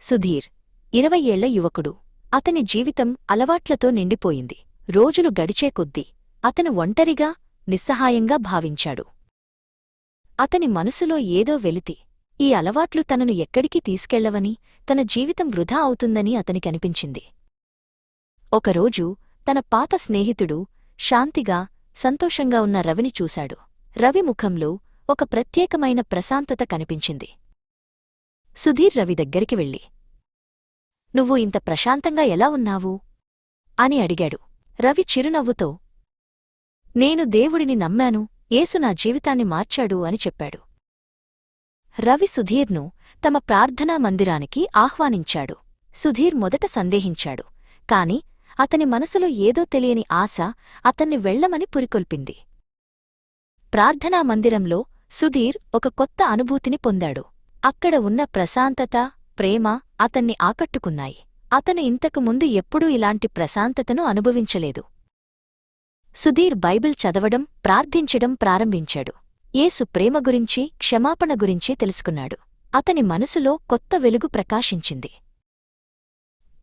సుధీర్ 20 ఏళ్ల యువకుడు. అతని జీవితం అలవాట్లతో నిండిపోయింది. రోజులు గడిచే కొద్దీ అతను ఒంటరిగా, నిస్సహాయంగా భావించాడు. అతని మనసులో ఏదో వెలితి. ఈ అలవాట్లు తనను ఎక్కడికి తీసుకెళ్లవని, తన జీవితం వృధా అవుతుందని అతనికనిపించింది. ఒకరోజు తన పాత స్నేహితుడు శాంతిగా, సంతోషంగా ఉన్న రవిని చూశాడు. రవి ముఖంలో ఒక ప్రత్యేకమైన ప్రశాంతత కనిపించింది. సుధీర్ రవి దగ్గరికి వెళ్ళి, "నువ్వు ఇంత ప్రశాంతంగా ఎలా ఉన్నావు?" అని అడిగాడు. రవి చిరునవ్వుతో, "నేను దేవుడిని నమ్మాను, యేసు నా జీవితాన్ని మార్చాడు" అని చెప్పాడు. రవి సుధీర్ను తమ ప్రార్థనా మందిరానికి ఆహ్వానించాడు. సుధీర్ మొదట సందేహించాడు, కాని అతని మనసులో ఏదో తెలియని ఆశ అతన్ని వెళ్లమని పురికొల్పింది. ప్రార్థనా మందిరంలో సుధీర్ ఒక కొత్త అనుభూతిని పొందాడు. అక్కడ ఉన్న ప్రశాంతత, ప్రేమ అతన్ని ఆకట్టుకున్నాయి. అతను ఇంతకు ముందు ఎప్పుడూ ఇలాంటి ప్రశాంతతను అనుభవించలేదు. సుధీర్ బైబిల్ చదవడం, ప్రార్థించడం ప్రారంభించాడు. యేసు ప్రేమ గురించి, క్షమాపణ గురించి తెలుసుకున్నాడు. అతని మనసులో కొత్త వెలుగు ప్రకాశించింది.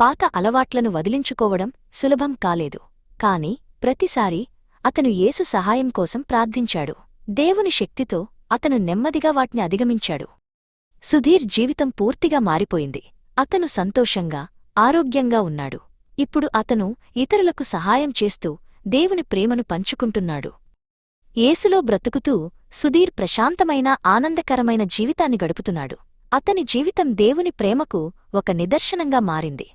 పాత అలవాట్లను వదిలించుకోవడం సులభం కాలేదు. కాని ప్రతిసారీ అతను యేసు సహాయం కోసం ప్రార్థించాడు. దేవుని శక్తితో అతను నెమ్మదిగా వాటిని అధిగమించాడు. సుధీర్ జీవితం పూర్తిగా మారిపోయింది. అతను సంతోషంగా, ఆరోగ్యంగా ఉన్నాడు. ఇప్పుడు అతను ఇతరులకు సహాయం చేస్తూ దేవుని ప్రేమను పంచుకుంటున్నాడు. యేసులో బ్రతుకుతూ సుధీర్ ప్రశాంతమైన, ఆనందకరమైన జీవితాన్ని గడుపుతున్నాడు. అతని జీవితం దేవుని ప్రేమకు ఒక నిదర్శనంగా మారింది.